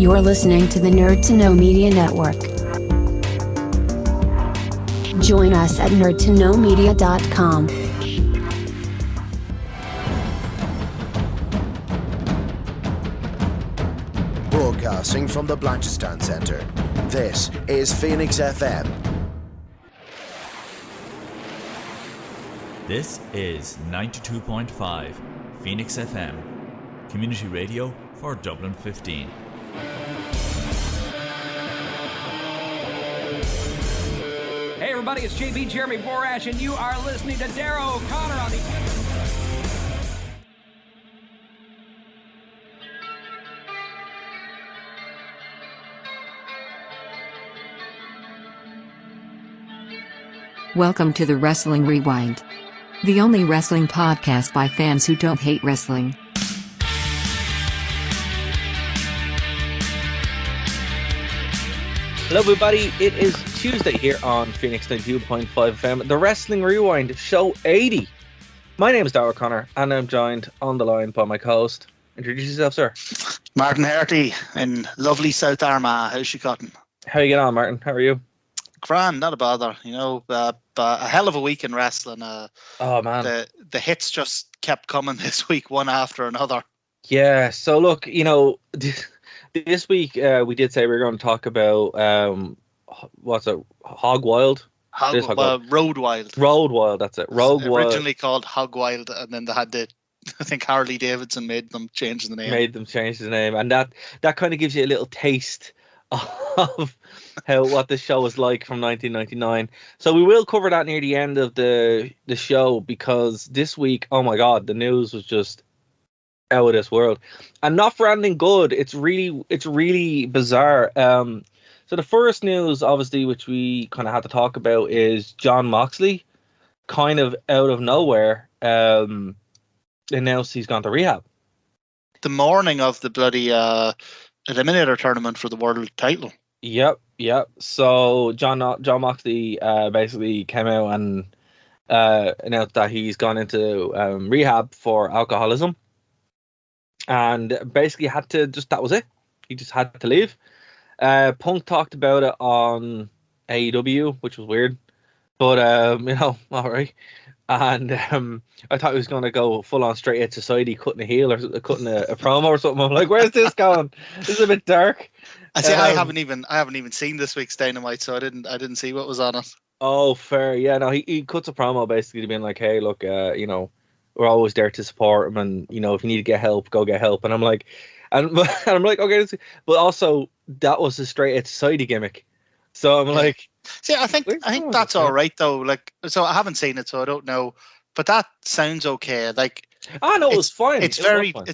You're listening to the Nerd to Know Media Network. Join us at nerdtoknowmedia.com. Broadcasting from the Blanchardstown Centre, this is Phoenix FM. This is 92.5 Phoenix FM, community radio for Dublin 15. Hey everybody, it's JB Jeremy Borash, and you are listening to Darrow O'Connor on the... Welcome to the Wrestling Rewind, the only wrestling podcast by fans who don't hate wrestling. Hello everybody, it is Tuesday here on Phoenix 92.5 FM, the Wrestling Rewind, show 80. My name is Darrow O'Connor, and I'm joined on the line by my co-host. Introduce yourself, sir. Martin Herty in lovely South Armagh. How's she cutting? How you getting on, Martin? How are you? Grand, not a bother. You know, a hell of a week in wrestling. Oh man, the hits just kept coming this week, one after another. Yeah. So look, you know, this week we did say we were going to talk about what's it, Hog Wild? Road Wild. Road Wild. That's it. Road Wild. Originally called Hog Wild, and then they had I think Harley Davidson made them change the name. And that kind of gives you a little taste of what the show was like from 1999. So we will cover that near the end of the show, because this week, oh my god, the news was just out of this world, and not for anything good. It's really bizarre. So the first news, obviously, which we kind of had to talk about, is Jon Moxley, kind of out of nowhere, announced he's gone to rehab. The morning of the bloody Eliminator tournament for the world title. Yep. So Jon Moxley basically came out and announced that he's gone into rehab for alcoholism, and basically that was it. He just had to leave. Punk talked about it on AEW, which was weird, but all right. And I thought he was going to go full on straight at society, cutting a heel or cutting a promo or something. I'm like, where's this going? This is a bit dark. I haven't even seen this week's Dynamite, so I didn't see what was on it. Oh, fair. Yeah, no, he cuts a promo basically being like, hey, look, we're always there to support him, and if you need to get help, go get help. And I'm like, and I'm like, okay, but also that was a straight at society gimmick. So I'm like, see, I think that's all right though. Like, so I haven't seen it, so I don't know. But that sounds okay. Like, no, it was fine. It's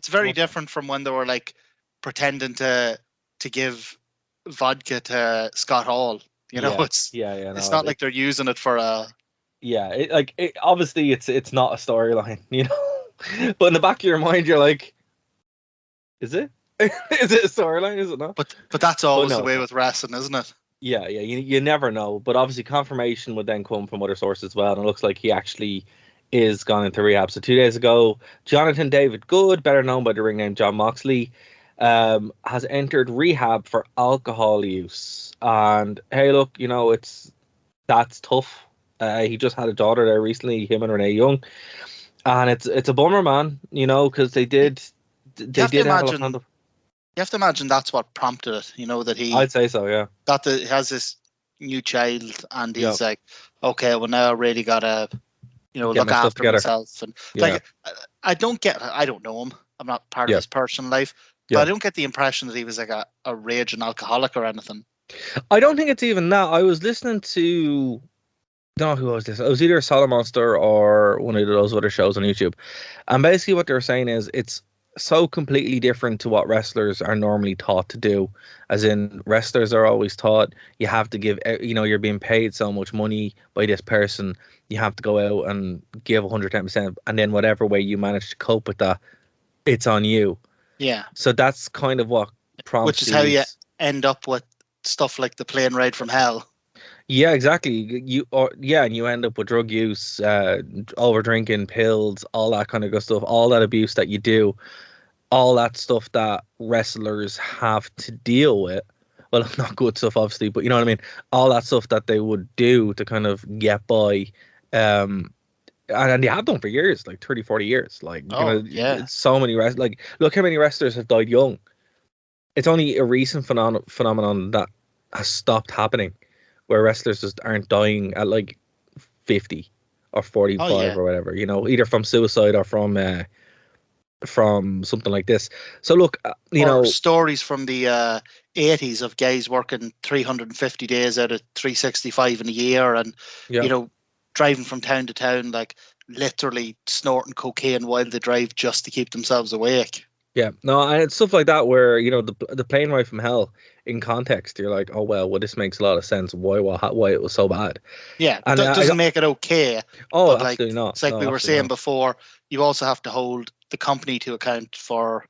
very different from when they were like pretending to give vodka to Scott Hall. It's not like they're using it for a. Yeah, obviously it's not a storyline, But in the back of your mind, you're like, is it? Is it a storyline? Is it not? But that's always the way with wrestling, isn't it? Yeah. You never know. But obviously confirmation would then come from other sources as well. And it looks like he actually is gone into rehab. So 2 days ago, Jonathan David Good, better known by the ring name Jon Moxley, has entered rehab for alcohol use. And hey, look, that's tough. He just had a daughter there recently, him and Renee Young. And it's a bummer, man, because they did have a You have to imagine that's what prompted it, that he... I'd say so, yeah. That he has this new child, and he's like, okay, well, now I really got to, look after myself. And I don't know him. I'm not part of his personal life. But I don't get the impression that he was like a raging alcoholic or anything. I don't think it's even that. I was listening to... I don't know who was this. It was either Solid Monster or one of those other shows on YouTube. And basically what they were saying is it's so completely different to what wrestlers are normally taught to do. As in, wrestlers are always taught you have to give, you're being paid so much money by this person, you have to go out and give 110%, and then whatever way you manage to cope with that, it's on you. Yeah. So that's kind of what prompts, which is how you end up with stuff like the plane ride from hell. Yeah, exactly. And you end up with drug use, over drinking, pills, all that kind of good stuff, all that abuse that you do. all that stuff that wrestlers have to deal with. Well, not good stuff, obviously, but you know what I mean? All that stuff that they would do to kind of get by. And they have done for years, like 30, 40 years. Like, it's so many wrestlers. Like, look how many wrestlers have died young. It's only a recent phenomenon that has stopped happening, where wrestlers just aren't dying at like 50 or 45 or whatever, you know, either from suicide or from something like this. So look, you know, stories from the 80s of guys working 350 days out of 365 in a year, and you know, driving from town to town, like literally snorting cocaine while they drive just to keep themselves awake. Yeah, no, and it's stuff like that where, you know, the plane ride from hell, in context, you're like, oh well, this makes a lot of sense. Why it was so bad? Yeah, and it doesn't make it okay. Oh, absolutely not. It's like we were saying before. You also have to hold the company to account for,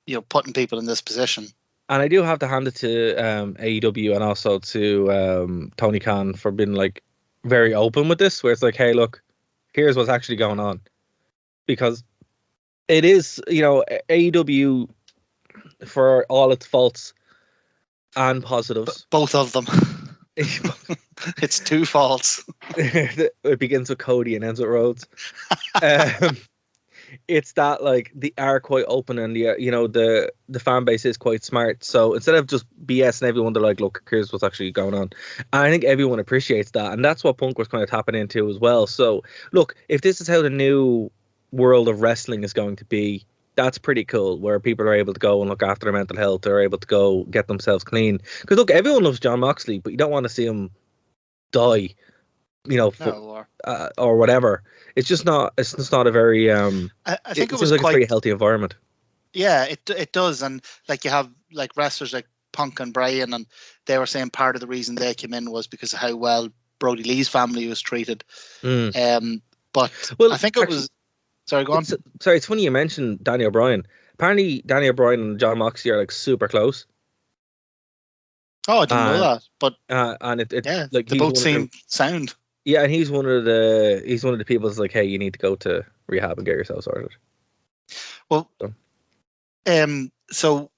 you know, putting people in this position. And I do have to hand it to AEW and also to Tony Khan for being like very open with this, where it's like, hey, look, here's what's actually going on, because it is, you know, AEW, for all its faults and positives, both of them. It's two faults. It begins with Cody and ends with Rhodes. It's that, like, they are quite open, and the fan base is quite smart. So instead of just BS and everyone, they're like, look, here's what's actually going on. And I think everyone appreciates that, and that's what Punk was kind of tapping into as well. So look, if this is how the new world of wrestling is going to be, that's pretty cool, where people are able to go and look after their mental health, they're able to go get themselves clean. Because look, everyone loves Jon Moxley, but you don't want to see him die, you know, or whatever. It's just not. It's just not a very. I think it was like a very healthy environment. Yeah, it does, and like you have like wrestlers like Punk and Bryan, and they were saying part of the reason they came in was because of how well Brody Lee's family was treated. But I think it was. Sorry, go on. It's funny you mentioned Danny O'Brien. Apparently, Danny O'Brien and Jon Moxley are like super close. Oh, I didn't know that. But and like they both seem sound. Yeah, and he's one of the people that's like, hey, you need to go to rehab and get yourself sorted. Well, so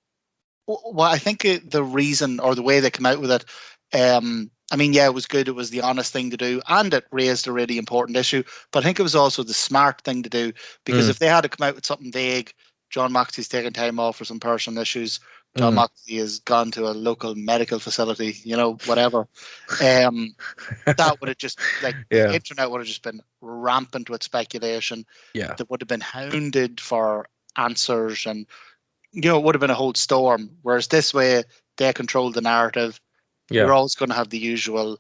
what I think the reason or the way they come out with it, I mean, yeah, it was good. It was the honest thing to do, and it raised a really important issue. But I think it was also the smart thing to do, because if they had to come out with something vague, Jon Moxley's taking time off for some personal issues, Jon Moxley has gone to a local medical facility, you know, whatever. That would have just, like, the internet would have just been rampant with speculation. Yeah. That would have been hounded for answers, and, you know, it would have been a whole storm. Whereas this way, they control the narrative. You're always going to have the usual,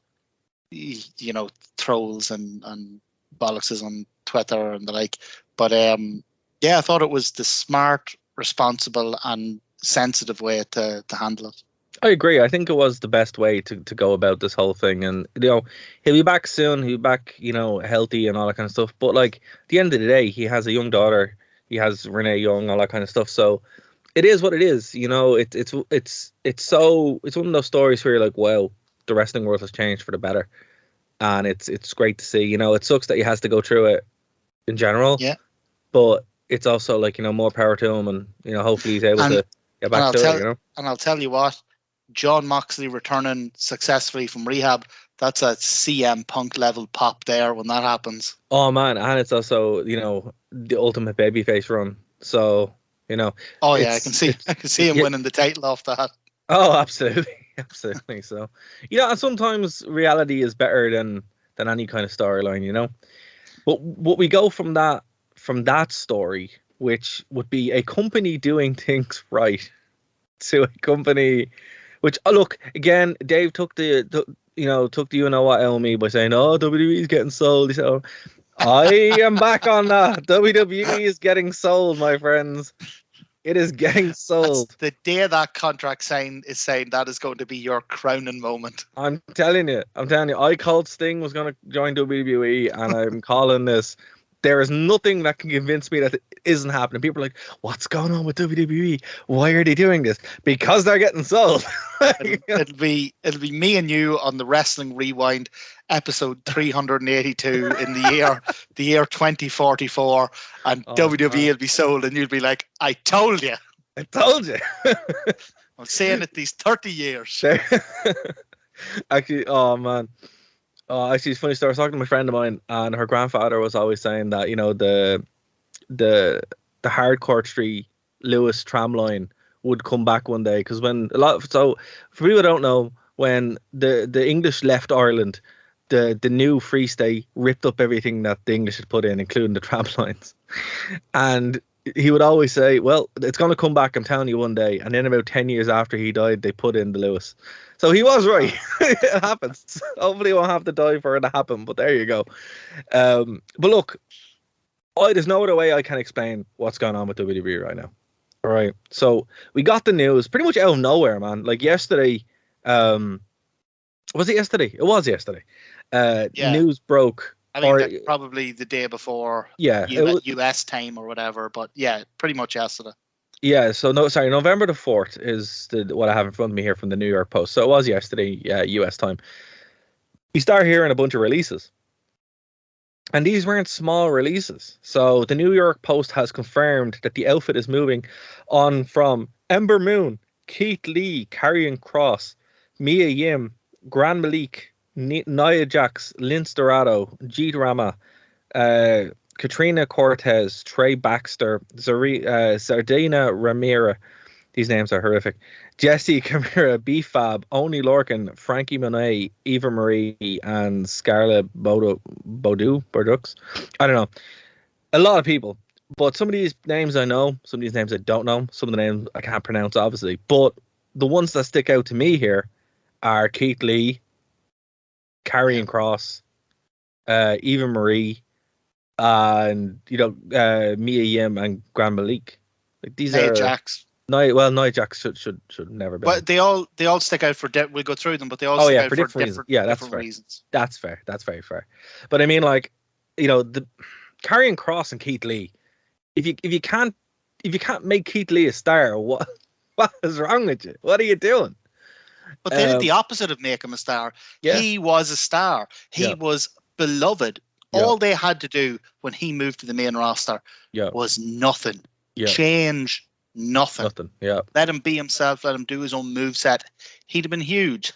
you know, trolls and bollockses on Twitter and the like. But I thought it was the smart, responsible, and sensitive way to handle it. I agree. I think it was the best way to go about this whole thing. And, you know, he'll be back soon. He'll be back, you know, healthy and all that kind of stuff. But, like, at the end of the day, he has a young daughter. He has Renee Young, all that kind of stuff. So it is what it is, you know. It's one of those stories where you're like, wow, the wrestling world has changed for the better, and it's great to see. You know, it sucks that he has to go through it in general, but it's also like, you know, more power to him, and, you know, hopefully he's able to get back to it. You know, and I'll tell you what, Jon Moxley returning successfully from rehab, that's a CM Punk level pop there when that happens. Oh man, and it's also, you know, the ultimate babyface run. So, you know. Oh yeah, I can see him winning the title off that. Oh, absolutely, absolutely. So, you know, and sometimes reality is better than any kind of storyline, you know. But what we go from that story, which would be a company doing things right, to a company which, look, again, Dave took the you know what out of me by saying, oh, WWE is getting sold. So I am back on that. WWE is getting sold, my friends. It is getting sold. That's the day that contract is saying that is going to be your crowning moment. I'm telling you. I called Sting was going to join WWE, and I'm calling this. There is nothing that can convince me that it isn't happening. People are like, what's going on with WWE? Why are they doing this? Because they're getting sold. It'll be me and you on the Wrestling Rewind episode 382 in the year 2044, and WWE will be sold, and you'll be like, I told you. I told you. I'm saying it these 30 years. Actually, oh man. Actually, it's funny story. I was talking to my friend of mine, and her grandfather was always saying that, you know, the Hardcourt Street Lewis tram line would come back one day, because when so for people who don't know, when the English left Ireland, the new Free State ripped up everything that the English had put in, including the tram lines, and he would always say, well, it's going to come back, I'm telling you, one day. And then about 10 years after he died, they put in the Lewis. So he was right. It happens. Hopefully he won't have to die for it to happen, but there you go. But look, there's no other way I can explain what's going on with WWE right now. All right. So we got the news pretty much out of nowhere, man. Like yesterday, was it yesterday? It was yesterday. News broke. I think probably the day before, yeah, US time or whatever. But yeah, pretty much yesterday. Yeah, so November the 4th is what I have in front of me here from the New York Post. So it was yesterday, US time. We start hearing a bunch of releases. And these weren't small releases. So the New York Post has confirmed that the outfit is moving on from Ember Moon, Keith Lee, Karrion Kross, Mia Yim, Gran Malik, Nia Jax, Lince Dorado, Jeet Rama, Katrina Cortez, Trey Baxter, Zardina Ramira. These names are horrific. Jessie Camara, B-Fab, Oni Lorcan, Frankie Monet, Eva Marie, and Scarlett Bordeaux. I don't know. A lot of people. But some of these names I know, some of these names I don't know, some of the names I can't pronounce, obviously. But the ones that stick out to me here are Keith Lee, Karrion Kross, Eva Marie, and Mia Yim and Gran Malik. Like these Nia are Jax. Nia Jax should never be. But they all stick out for we'll go through them, but they all stick out for different reasons. Yeah, that's different fair. Reasons. That's fair. That's very fair. But I mean, like, the Karrion Kross and Keith Lee. If you can't make Keith Lee a star, what is wrong with you? What are you doing? But they did the opposite of make him a star. Yeah. He was a star. He was beloved. Yeah. All they had to do when he moved to the main roster was nothing. Yeah. Change nothing. Yeah. Let him be himself. Let him do his own moveset. He'd have been huge.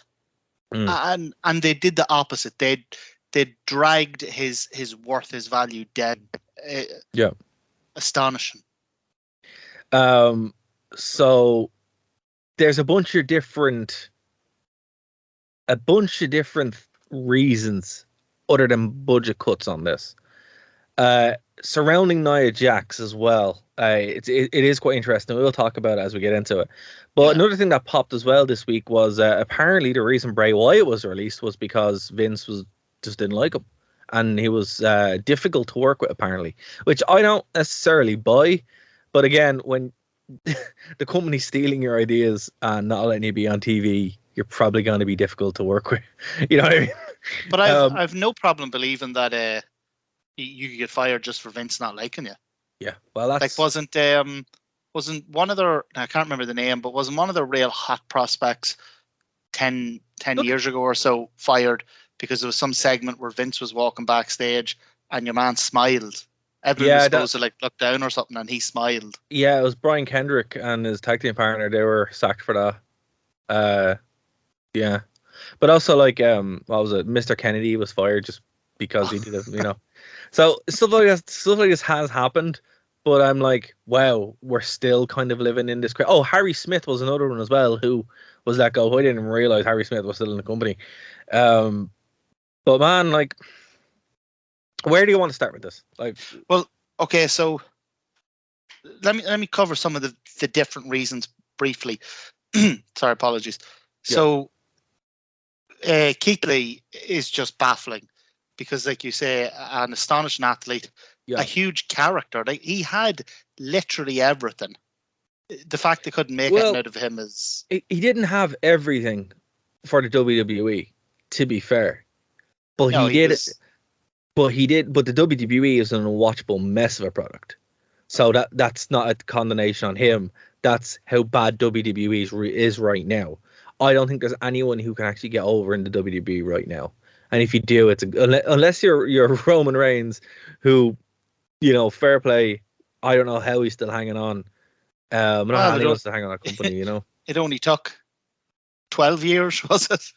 And they did the opposite. They dragged his worth, his value dead. Astonishing. So there's a bunch of different reasons other than budget cuts on this. Surrounding Nia Jax as well. It is quite interesting. We'll talk about it as we get into it. But another thing that popped as well this week was apparently the reason Bray Wyatt was released was because Vince just didn't like him. And he was difficult to work with, apparently. Which I don't necessarily buy. But again, when the company's stealing your ideas and not letting you be on TV, you're probably going to be difficult to work with. You know what I mean? But I've no problem believing that you could get fired just for Vince not liking you. Yeah, well, that's like wasn't one of their, I can't remember the name, but wasn't one of the real hot prospects 10 years ago or so fired because there was some segment where Vince was walking backstage and your man smiled. Everyone was supposed to like look down or something, and he smiled. Yeah, it was Brian Kendrick and his tag team partner. They were sacked for that. Yeah, but also like what was it? Mr. Kennedy was fired just because he did it. So stuff like this has happened. But I'm like, wow, we're still kind of living in this. Oh, Harry Smith was another one as well who was let go. I didn't even realize Harry Smith was still in the company. But man, like, where do you want to start with this? Like, well, okay, so let me cover some of the different reasons briefly. Sorry, apologies. Yeah. So Keith Lee is just baffling because, like you say, an astonishing athlete. Yeah. A huge character. Like he had literally everything. The fact they couldn't make it out of him is he didn't have everything for the WWE, to be fair. But he did it. But the WWE is an unwatchable mess of a product. So that's not a condemnation on him. That's how bad WWE is right now. I don't think there's anyone who can actually get over in the WWE right now. And if you do, it's unless you're Roman Reigns, who, fair play. I don't know how he's still hanging on. Not having us to hang on that company, you know. It only took 12 years, was it?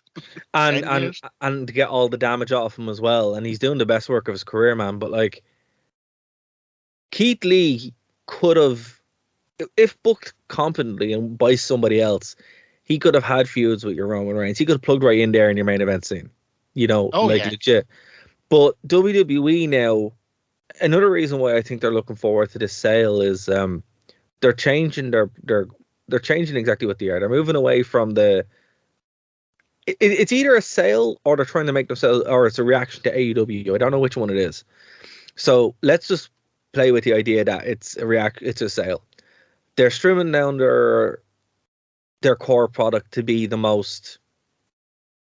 And to get all the damage off him as well, and he's doing the best work of his career, man. But like, Keith Lee could have, if booked competently and by somebody else, he could have had feuds with your Roman Reigns. He could have plugged right in there in your main event scene, you know, legit. But WWE now, another reason why I think they're looking forward to this sale is they're changing they're changing exactly what they are. They're moving away from the. It's either a sale or they're trying to make themselves, or it's a reaction to AEW. I don't know which one it is. So let's just play with the idea that it's a sale. They're streaming down their core product to be the most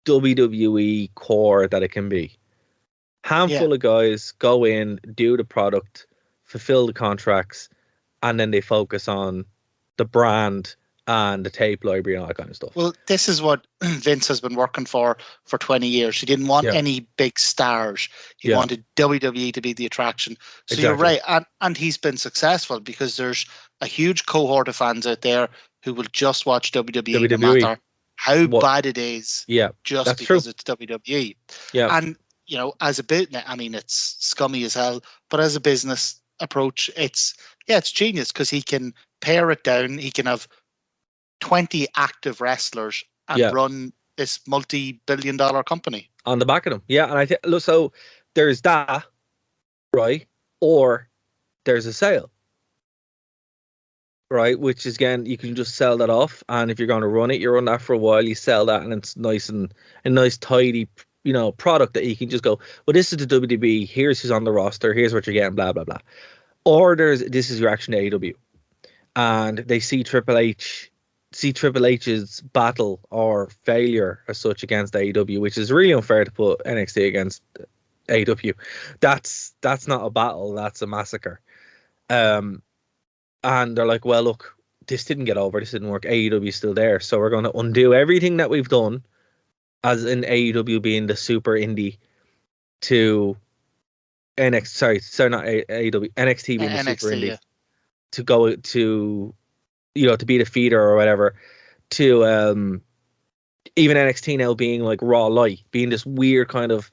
WWE core that it can be. Handful of guys go in, do the product, fulfill the contracts, and then they focus on the brand and the tape library and all that kind of stuff. Well, this is what Vince has been working for 20 years. He didn't want any big stars. He wanted WWE to be the attraction. So You're right. And he's been successful because there's a huge cohort of fans out there who will just watch WWE. No matter how bad it is. Yeah, just because it's WWE. Yeah. And, you know, as a bit, I mean, it's scummy as hell, but as a business approach, it's genius because he can pare it down. He can have 20 active wrestlers and run this multi-billion-dollar company on the back of them. Yeah, and I think so. There's that, right? Or there's a sale, right? Which is, again, you can just sell that off, and if you're going to run it, you run that for a while. You sell that, and it's nice and a nice tidy, you know, product that you can just go, well, this is the WWE. Here's who's on the roster. Here's what you're getting. Blah blah blah. Or this is your reaction to AEW, and they see Triple H's battle or failure as such against AEW, which is really unfair to put NXT against AEW. That's not a battle, that's a massacre. And they're like, well, look, this didn't get over, this didn't work. AEW is still there, so we're going to undo everything that we've done, as in AEW being the super indie, to NXT. Not AEW, NXT being the super indie, to go to, you know, to be the feeder or whatever, to even NXT now being like Raw Light, being this weird kind of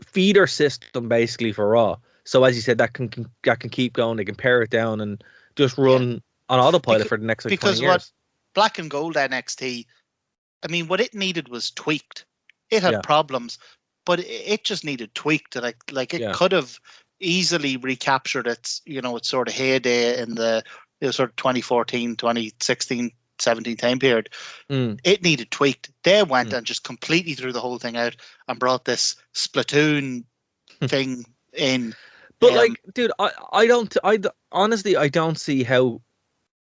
feeder system basically for Raw. So as you said, that can keep going. They can pare it down and just run on autopilot for the next 20 years. Because what Black and Gold NXT, I mean, what it needed was tweaked. It had problems, but it just needed tweaked. Like it could have easily recaptured its sort of heyday in the sort of 2014, 2016, 17 time period. It needed tweaked. They went and just completely threw the whole thing out and brought this Splatoon thing in. But like, dude, I honestly, I don't see how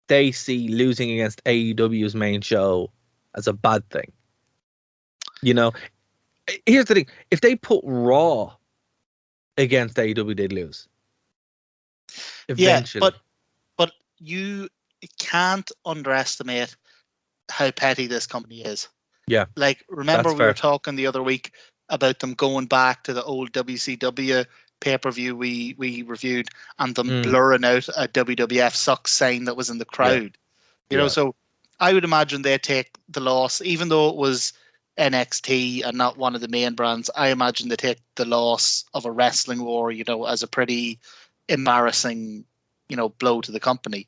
they see losing against AEW's main show as a bad thing. You know, here's the thing: if they put Raw against AEW, they'd lose. Eventually. Yeah, but you can't underestimate how petty this company is. Yeah. Like, remember we were talking the other week about them going back to the old WCW pay-per-view we reviewed and them blurring out a WWF sucks sign that was in the crowd. You know, so I would imagine they take the loss, even though it was NXT and not one of the main brands. I imagine they take the loss of a wrestling war, you know, as a pretty embarrassing, you know, blow to the company.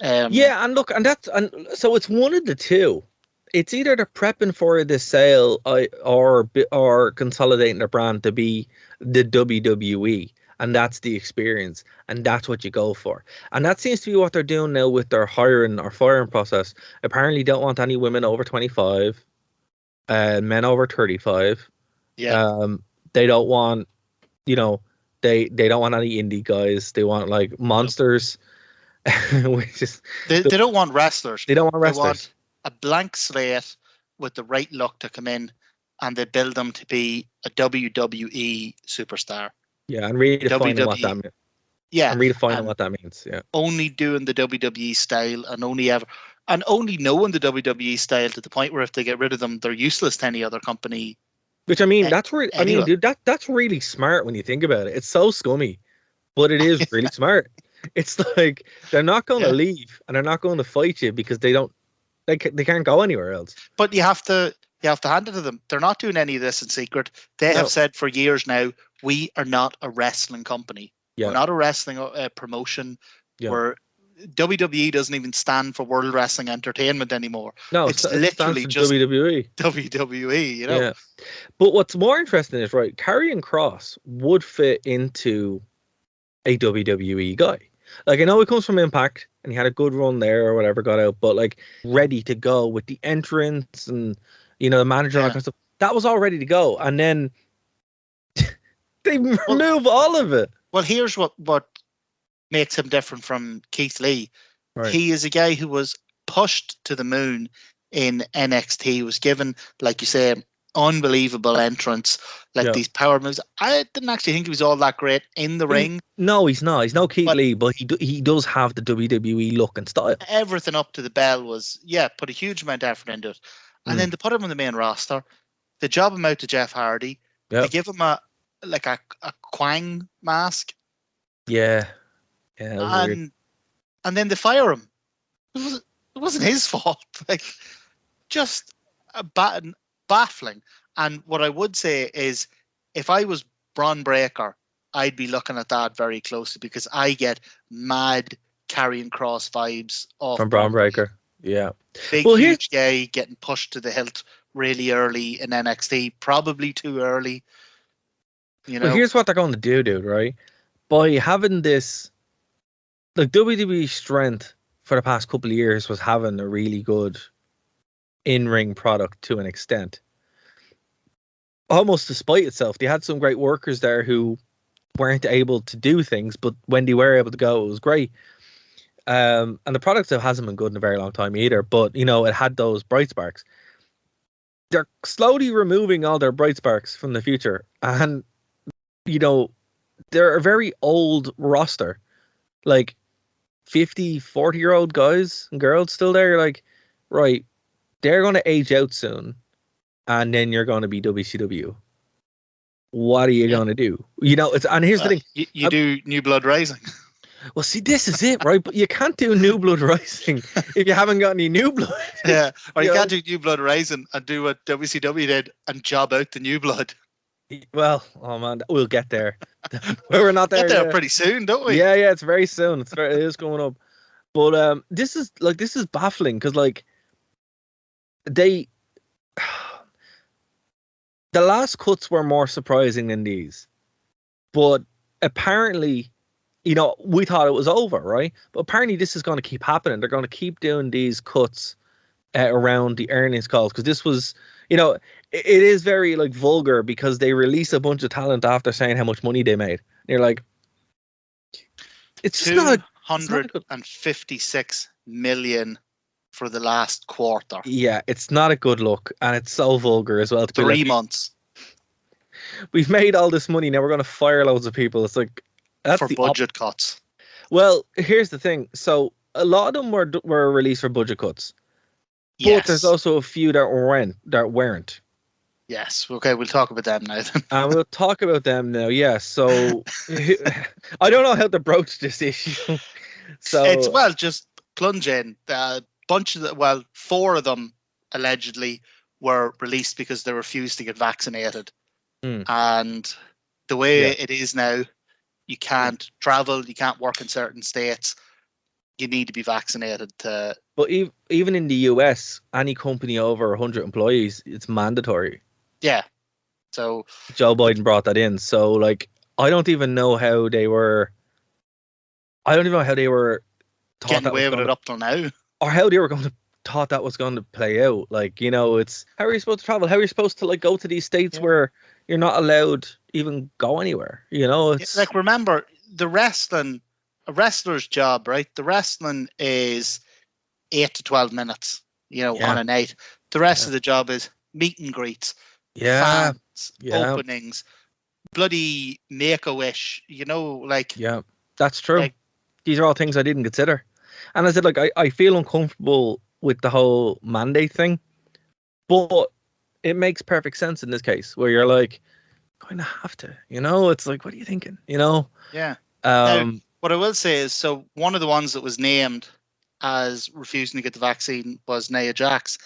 And look, and so it's one of the two. It's either they're prepping for the sale or consolidating their brand to be the WWE, and that's the experience, and that's what you go for. And that seems to be what they're doing now with their hiring or firing process. Apparently, don't want any women over 25, men over 35. Yeah. They don't want, you know, they don't want any indie guys. They want like monsters. Which is they don't want wrestlers. They don't want wrestlers. They want a blank slate with the right look to come in, and they build them to be a WWE superstar. Yeah, and redefining what that means. Yeah, and redefining what that means. Yeah, only doing the WWE style and only knowing the WWE style to the point where if they get rid of them, they're useless to any other company. Which I mean, that's where I mean, dude, that's really smart when you think about it. It's so scummy, but it is really smart. It's like they're not going to leave and they're not going to fight you because they can't go anywhere else. But you have to hand it to them. They're not doing any of this in secret. They have said for years now, we are not a wrestling company. We're not a wrestling promotion. We're WWE doesn't even stand for World Wrestling Entertainment anymore. No, it's literally just WWE. WWE, you know. Yeah. But what's more interesting is, right, Karrion Kross would fit into a WWE guy. Like, I know he comes from Impact and he had a good run there or whatever, got out, but like ready to go with the entrance and, you know, the manager and all that kind of stuff. That was all ready to go. And then they remove all of it. Well, here's what makes him different from Keith Lee. Right. He is a guy who was pushed to the moon in NXT. He was given, like you say, unbelievable entrance, like these power moves. I didn't actually think he was all that great in the ring. No, he's not. He's no Keith Lee, but he does have the WWE look and style. Everything up to the bell was, put a huge amount of effort into it. And then to put him on the main roster, they job him out to Jeff Hardy. They give him a Quang mask. Yeah. Yeah. And then they fire him. It wasn't his fault. Like, just baffling. And what I would say is, if I was Bron Breakker, I'd be looking at that very closely because I get mad Karrion Kross vibes from Bron Breakker. Yeah. Big, huge guy getting pushed to the hilt really early in NXT, probably too early. You know. Well, here's what they're going to do, dude, right? By having this, like, WWE strength for the past couple of years was having a really good in-ring product to an extent. Almost despite itself, they had some great workers there who weren't able to do things, but when they were able to go, it was great. And the product hasn't been good in a very long time either, but, you know, it had those bright sparks. They're slowly removing all their bright sparks from the future, and, you know, they're a very old roster, like 50, 40-year-old guys and girls still there. You're like, right, they're going to age out soon, and then you're going to be WCW. What are you going to do? You know, and here's the thing. You do New Blood Rising. Well, see, this is it, right? But you can't do New Blood Rising if you haven't got any new blood. Yeah, or you can't do New Blood Rising and do what WCW did and job out the new blood. Well, oh man, we'll get there. We're not there. Get there pretty soon, don't we? Yeah, it's very soon. It is going up. But this is baffling because, like, the last cuts were more surprising than these, but apparently, you know, we thought it was over, right? But apparently this is going to keep happening. They're going to keep doing these cuts around the earnings calls because this was, you know, it is very, like, vulgar because they release a bunch of talent after saying how much money they made. And you're like, it's just not 156 million for the last quarter. Yeah, it's not a good look, and it's so vulgar as well. 3 months. We've made all this money, now we're going to fire loads of people. It's like, that's for budget cuts. Well, here's the thing. So a lot of them were released for budget cuts. Yes. But there's also a few that weren't. Yes. Okay, we'll talk about them now then. And we'll talk about them now. Yeah. So I don't know how to broach this issue. So it's, well, just plunge in. Four of them allegedly were released because they refused to get vaccinated. And the way it is now, you can't travel, you can't work in certain states. You need to be vaccinated to. But even in the US, any company over 100 employees, it's mandatory. Yeah. So Joe Biden brought that in. So, like, I don't even know how they were. Getting away with it up till now, or how they were going to thought that was going to play out. Like, you know, it's how are you supposed to travel? How are you supposed to, like, go to these states where you're not allowed to even go anywhere? You know, it's like, remember, a wrestler's job, right? The wrestling is 8 to 12 minutes, you know, on a night. The rest of the job is meet and greets, fans, openings, bloody Make-A-Wish, you know, like. Yeah, that's true. Like, these are all things I didn't consider. And I said, like, I feel uncomfortable with the whole mandate thing, but it makes perfect sense in this case where you're like, going to have to, you know, it's like, what are you thinking? You know? Yeah. What I will say is, so one of the ones that was named as refusing to get the vaccine was Nia Jax,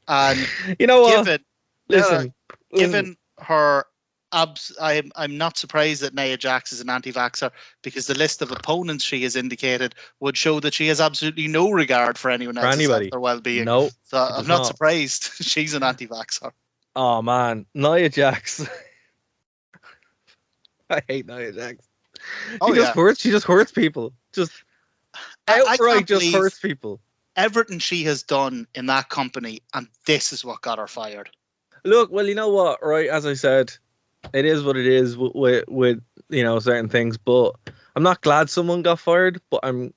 and you know what? Given her I'm not surprised that Nia Jax is an anti-vaxxer, because the list of opponents she has indicated would show that she has absolutely no regard for anyone else's health or well-being. No, so I'm not surprised she's an anti-vaxxer. Oh man, Nia Jax. I hate Nia Jax. She just hurts people. Just outright just hurts people. Everything she has done in that company, and this is what got her fired. Look, well, you know what, right? As I said, it is what it is with certain things. But I'm not glad someone got fired. But I'm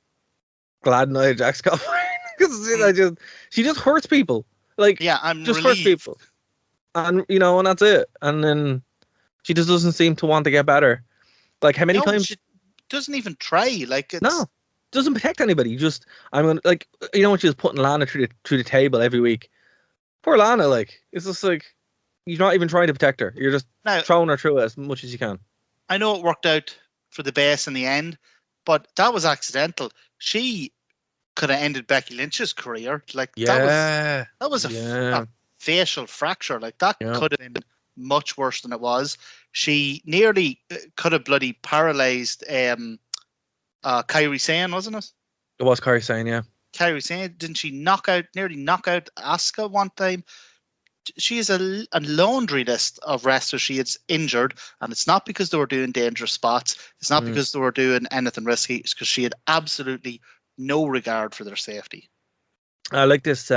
glad Nia Jax got fired, because she just hurts people. Like, yeah, I'm just relieved. hurts people, and and that's it. And then she just doesn't seem to want to get better. Like, how many times she doesn't even try? Like, doesn't protect anybody. Just when she was putting Lana through the table every week. Poor Lana, like, it's just like, you're not even trying to protect her. You're just throwing her through it as much as you can. I know it worked out for the best in the end, but that was accidental. She could have ended Becky Lynch's career. Like, that was a facial fracture. Like, that could have been much worse than it was. She nearly could have bloody paralyzed Kairi Sane, wasn't it? It was Kairi Sane, yeah. Kairi Sane, didn't she nearly knock out Asuka one time? She is a laundry list of wrestlers she had injured, and it's not because they were doing dangerous spots. It's not because they were doing anything risky. It's because she had absolutely no regard for their safety. I like this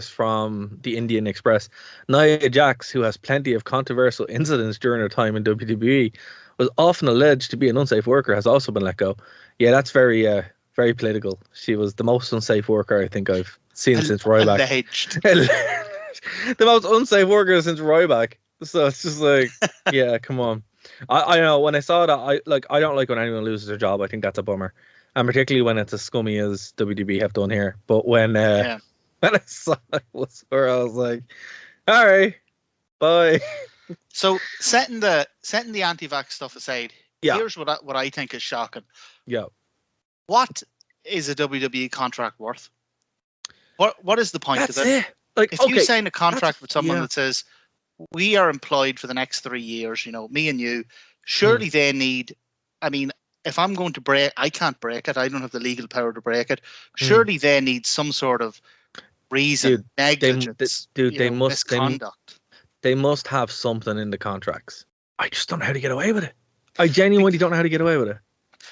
from the Indian Express. Nia Jax, who has plenty of controversial incidents during her time in WWE, was often alleged to be an unsafe worker, has also been let go. Yeah, that's very very political. She was the most unsafe worker I think I've seen since Ryback. Alleged. The most unsafe worker since Ryback. So it's just like, yeah, come on. I know, when I saw that, I don't like when anyone loses their job. I think that's a bummer, and particularly when it's as scummy as WWE have done here. But when I saw it was where I was like, all right, bye. So setting the anti-vax stuff aside, here's what I think is shocking. Yeah. What is a WWE contract worth? What is the point of it? Like, if you sign a contract with someone that says, we are employed for the next 3 years, me and you, surely they need, I mean, if I'm going to break, I can't break it. I don't have the legal power to break it. Surely they need some sort of reason, negligence, misconduct. They must have something in the contracts. I just don't know how to get away with it. I genuinely don't know how to get away with it.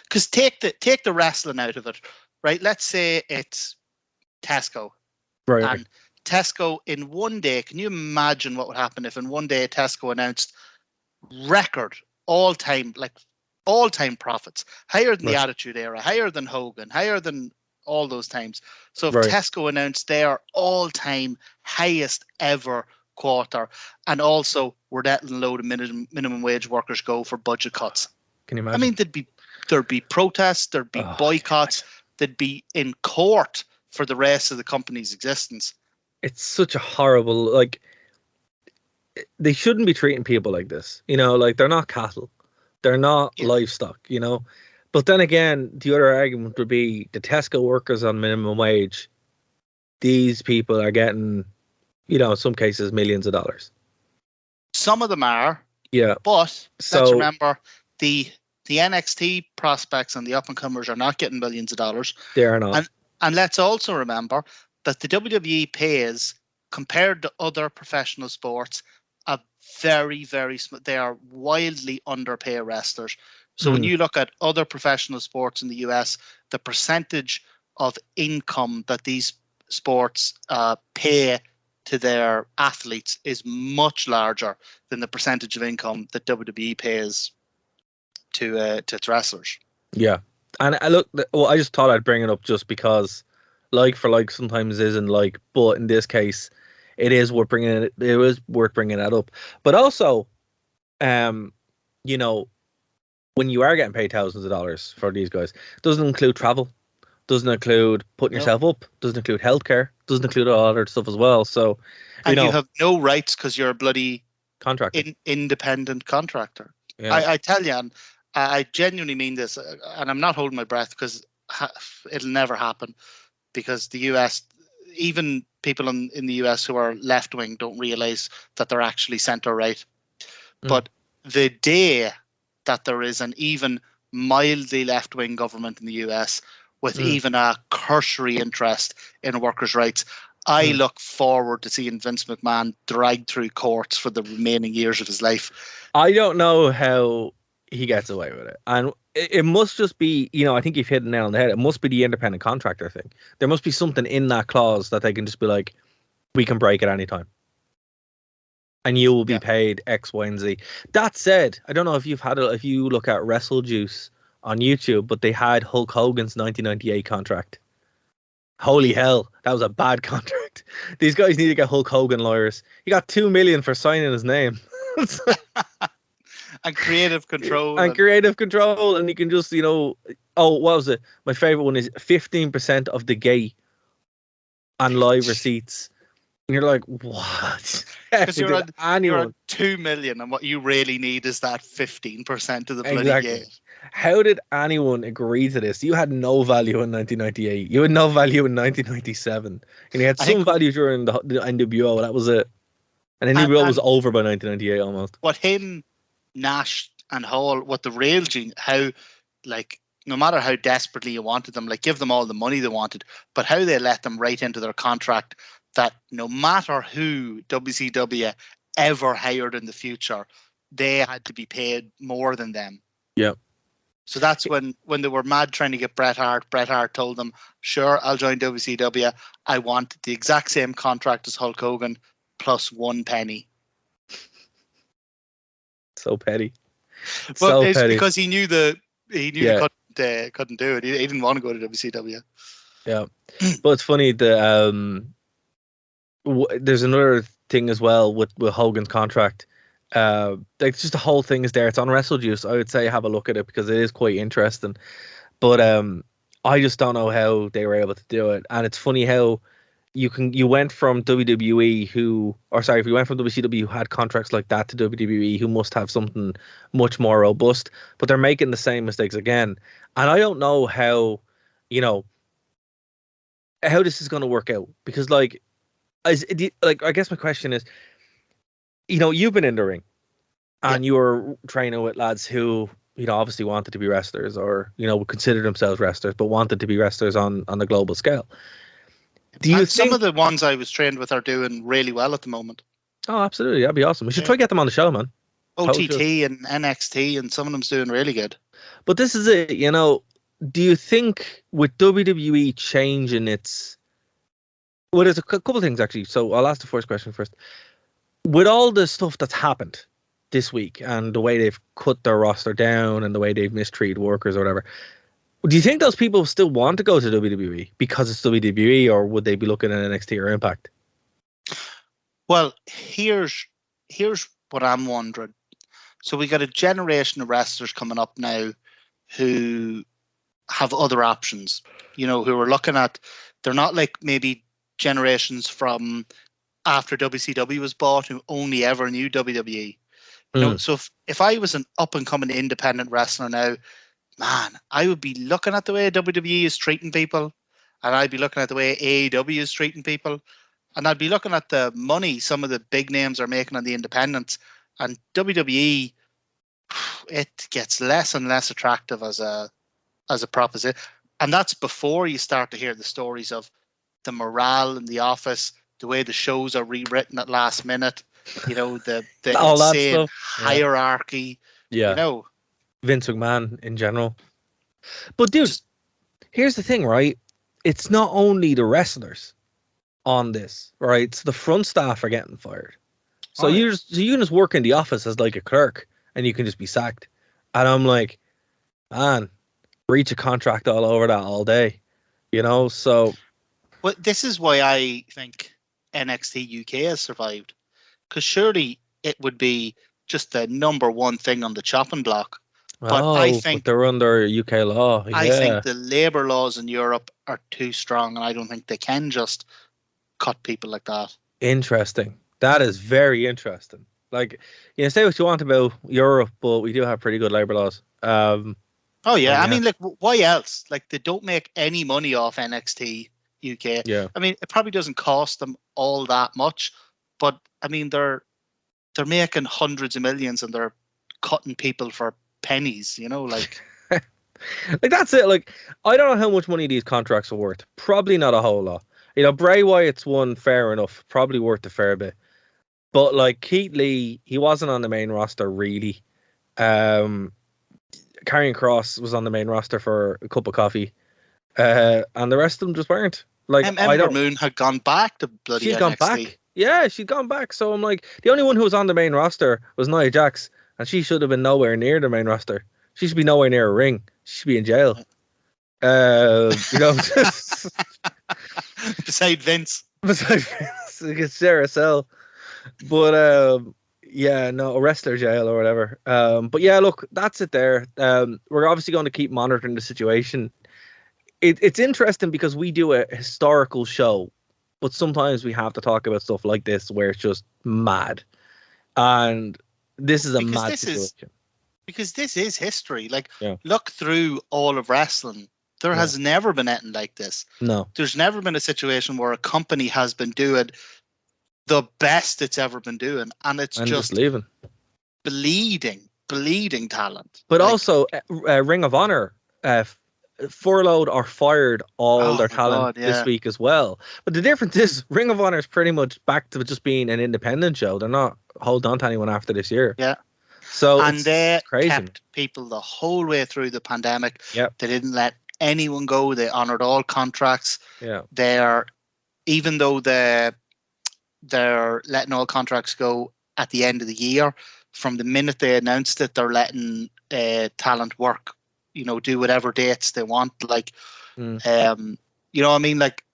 Because take the wrestling out of it, right? Let's say it's Tesco. Right. And Tesco, in one day, can you imagine what would happen if in one day Tesco announced record all-time profits, higher than the Attitude Era, higher than Hogan, higher than all those times. So if Tesco announced their all-time highest ever quarter, and also we're letting a load of minimum wage workers go for budget cuts. Can you imagine? I mean, there'd be protests, there'd be boycotts, they'd be in court for the rest of the company's existence. It's such a horrible, like, they shouldn't be treating people like this. Like, they're not cattle. They're not livestock, But then again, the other argument would be the Tesco workers on minimum wage. These people are getting, in some cases, millions of dollars. Some of them are. Yeah. But let's remember, the NXT prospects and the up-and-comers are not getting millions of dollars. They are not. And let's also remember that the WWE pays, compared to other professional sports, a very, very they are wildly underpaid wrestlers. So when you look at other professional sports in the US, the percentage of income that these sports pay to their athletes is much larger than the percentage of income that WWE pays to its wrestlers. Yeah. And I just thought I'd bring it up just because like for like sometimes isn't like, but in this case, it is worth bringing it. It is worth bringing that up. But also, when you are getting paid thousands of dollars for these guys, doesn't include travel, doesn't include putting yourself up, doesn't include healthcare, doesn't include all other stuff as well. So, you have no rights because you're a bloody contractor, independent contractor. Yeah. I tell you, and I genuinely mean this, and I'm not holding my breath because it'll never happen. Because the US, even people in the US who are left wing, don't realize that they're actually centre right. But the day that there is an even mildly left wing government in the US with even a cursory interest in workers' rights, I look forward to seeing Vince McMahon dragged through courts for the remaining years of his life. I don't know how he gets away with it. And it must just be, I think you've hit the nail on the head. It must be the independent contractor thing. There must be something in that clause that they can just be like, we can break at any time. And you will be paid X, Y, and Z. That said, I don't know if if you look at WrestleJuice on YouTube, but they had Hulk Hogan's 1998 contract. Holy hell, that was a bad contract. These guys need to get Hulk Hogan lawyers. He got $2 million for signing his name. And creative control. And creative control. And you can just, what was it? My favorite one is 15% of the gate on live receipts. And you're like, what? Because you're on 2 million, and what you really need is that 15% of the bloody gate. How did anyone agree to this? You had no value in 1998. You had no value in 1997. And you had some value during the NWO. That was it. And NWO was over by 1998 almost. What him, Nash, and Hall, what the real gene, how, no matter how desperately you wanted them, give them all the money they wanted, but how they let them right into their contract that no matter who WCW ever hired in the future, they had to be paid more than them. Yeah. So that's when they were mad trying to get Bret Hart. Bret Hart told them, sure, I'll join WCW. I want the exact same contract as Hulk Hogan plus 1 penny. So petty. Well, it's petty. Because he knew they couldn't do it. He didn't want to go to WCW. Yeah. But it's funny that there's another thing as well with Hogan's contract. Just the whole thing is there. It's on WrestleJuice. I would say have a look at it because it is quite interesting. But I just don't know how they were able to do it. And it's funny how you went from WWE if you went from WCW who had contracts like that to WWE who must have something much more robust, but they're making the same mistakes again. And I don't know how this is going to work out because I guess my question is, you've been in the ring and you were training with lads who, obviously wanted to be wrestlers or, would consider themselves wrestlers, but wanted to be wrestlers on the global scale. Do you think some of the ones I was trained with are doing really well at the moment? Oh, absolutely. That'd be awesome. We should try to get them on the show, man. OTT and NXT, and some of them's doing really good. But this is it, do you think with WWE changing its... Well, there's a couple of things, actually. So I'll ask the first question first. With all the stuff that's happened this week and the way they've cut their roster down and the way they've mistreated workers or whatever, do you think those people still want to go to WWE because it's WWE, or would they be looking at NXT or Impact? Well, here's what I'm wondering. So we got a generation of wrestlers coming up now who have other options, who are looking at, they're not like maybe generations from after WCW was bought who only ever knew WWE. So if I was an up and coming independent wrestler now, man, I would be looking at the way WWE is treating people, and I'd be looking at the way AEW is treating people, and I'd be looking at the money some of the big names are making on the independents, and WWE, it gets less and less attractive as a proposition. And that's before you start to hear the stories of the morale in the office, the way the shows are rewritten at last minute, the insane hierarchy. Yeah. Vince McMahon in general. But dude, here's the thing, right? It's not only the wrestlers on this, right? So the front staff are getting fired. So you can just work in the office as like a clerk and you can just be sacked. And I'm like, man, breach a contract all over that all day. So well, this is why I think NXT UK has survived. Because surely it would be just the number one thing on the chopping block. But I think they're under UK law. Yeah. I think the labour laws in Europe are too strong, and I don't think they can just cut people like that. Interesting. That is very interesting. Say what you want about Europe, but we do have pretty good labour laws. Oh yeah, I mean, like, why else? Like, they don't make any money off NXT UK. Yeah. I mean, it probably doesn't cost them all that much, but I mean, they're making hundreds of millions and they're cutting people for pennies. You know, like. Like, that's it. Like, I don't know how much money these contracts are worth. Probably not a whole lot. You know, Bray Wyatt's one, fair enough. Probably worth a fair bit. But like Keith Lee, he wasn't on the main roster really. Karrion Kross was on the main roster for a cup of coffee, and the rest of them just weren't. Like, Ember Moon had gone back to bloody she'd NXT. gone back. Yeah, she'd gone back. So I'm like, the only one who was on the main roster was Nia Jax, and she should have been nowhere near the main roster. She should be nowhere near a ring. She should be in jail. You know, beside Vince. Beside Vince, against Sarah Cell. But yeah, no, a wrestler jail or whatever. But yeah, look, that's it there. We're obviously going to keep monitoring the situation. It's interesting because we do a historical show, but sometimes we have to talk about stuff like this where it's just mad. And this is a mad situation. Because this is history. Like, look through all of wrestling. There has never been anything like this. No. There's never been a situation where a company has been doing the best it's ever been doing. And it's just leaving. Bleeding talent. But like, also, Ring of Honor furloughed or fired all their talent this week as well. But the difference is Ring of Honor is pretty much back to just being an independent show. They're not holding on to anyone after this year. Yeah. So and they kept people the whole way through the pandemic. Yep. They didn't let anyone go. They honored all contracts. Yeah. Even though they're letting all contracts go at the end of the year, from the minute they announced it, they're letting talent work, you know, do whatever dates they want. Like, you know what I mean? Like,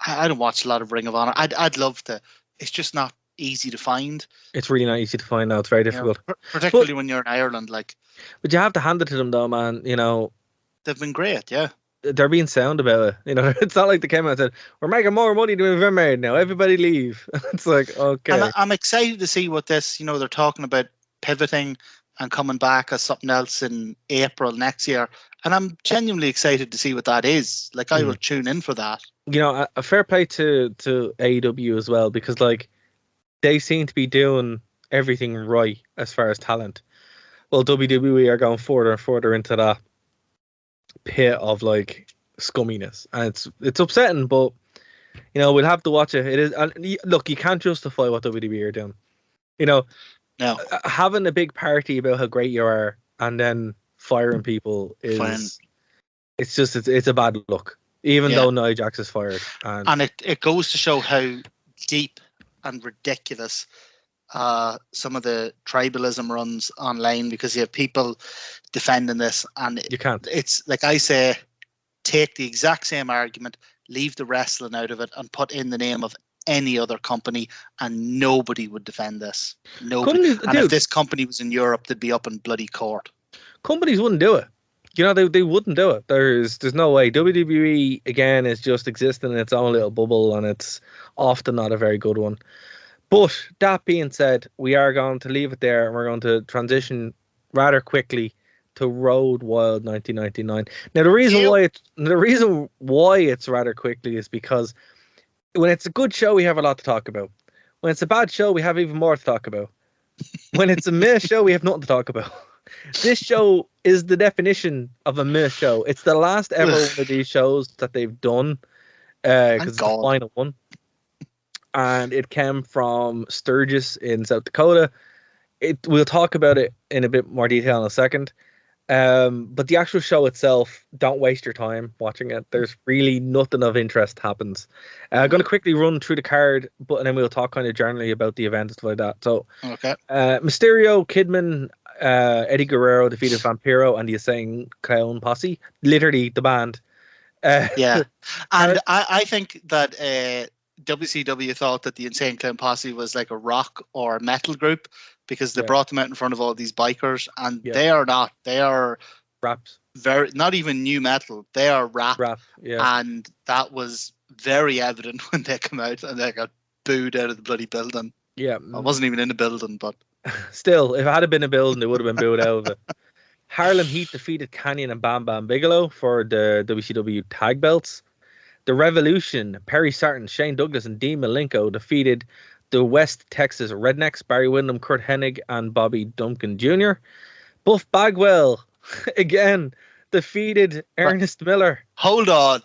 I don't watch a lot of Ring of Honor. I'd love to. It's just not easy to find. It's really not easy to find now. It's very difficult, particularly when you're in Ireland. Like, but you have to hand it to them, though, man. You know, they've been great. Yeah, they're being sound about it. You know, it's not like they came out and said, "We're making more money than we've ever made now. Everybody leave." It's like, okay. And I'm excited to see what this. You know, they're talking about pivoting and coming back as something else in April next year, and I'm genuinely excited to see what that is. Like, I will tune in for that. You know, a fair play to AEW as well, because like, they seem to be doing everything right as far as talent. Well, WWE are going further and further into that pit of like scumminess, and it's upsetting. But you know, we'll have to watch it. It is, and look, you can't justify what WWE are doing. You know, no, having a big party about how great you are and then firing people is it's a bad look. Even though Nia Jax is fired, and it goes to show how deep and ridiculous some of the tribalism runs online, because you have people defending this, and you can't. It's like I say, take the exact same argument, leave the wrestling out of it, and put in the name of any other company, and nobody would defend this. Nobody. And if this company was in Europe, they'd be up in bloody court. Companies wouldn't do it. You know, they wouldn't do it. There's no way. WWE, again, is just existing in its own little bubble, and it's often not a very good one. But that being said, we are going to leave it there, and we're going to transition rather quickly to Road Wild 1999. Now, the reason why it's rather quickly is because when it's a good show, we have a lot to talk about. When it's a bad show, we have even more to talk about. When it's a meh show, we have nothing to talk about. This show is the definition of a meh show. It's the last ever one of these shows that they've done, because it's the final one. And it came from Sturgis in South Dakota. We'll talk about it in a bit more detail in a second. But the actual show itself, don't waste your time watching it. There's really nothing of interest happens. I'm going to quickly run through the card, and then we'll talk kind of generally about the event and stuff like that. So, Mysterio, Kidman, Eddie Guerrero defeated Vampiro and the Insane Clown Posse. Literally the band. And I think that WCW thought that the Insane Clown Posse was like a rock or a metal group, because they brought them out in front of all these bikers, and they are not. They are raps. Not even new metal. They are rap. Yeah. And that was very evident when they come out and they got booed out of the bloody building. Yeah. I wasn't even in the building, but still, if it had been a building, they would have been booed out of it. Harlem Heat defeated Canyon and Bam Bam Bigelow for the WCW tag belts. The Revolution, Perry Sarton, Shane Douglas, and Dean Malenko defeated the West Texas Rednecks, Barry Windham, Kurt Hennig, and Bobby Duncan Jr. Buff Bagwell, again, defeated Ernest Miller. Hold on.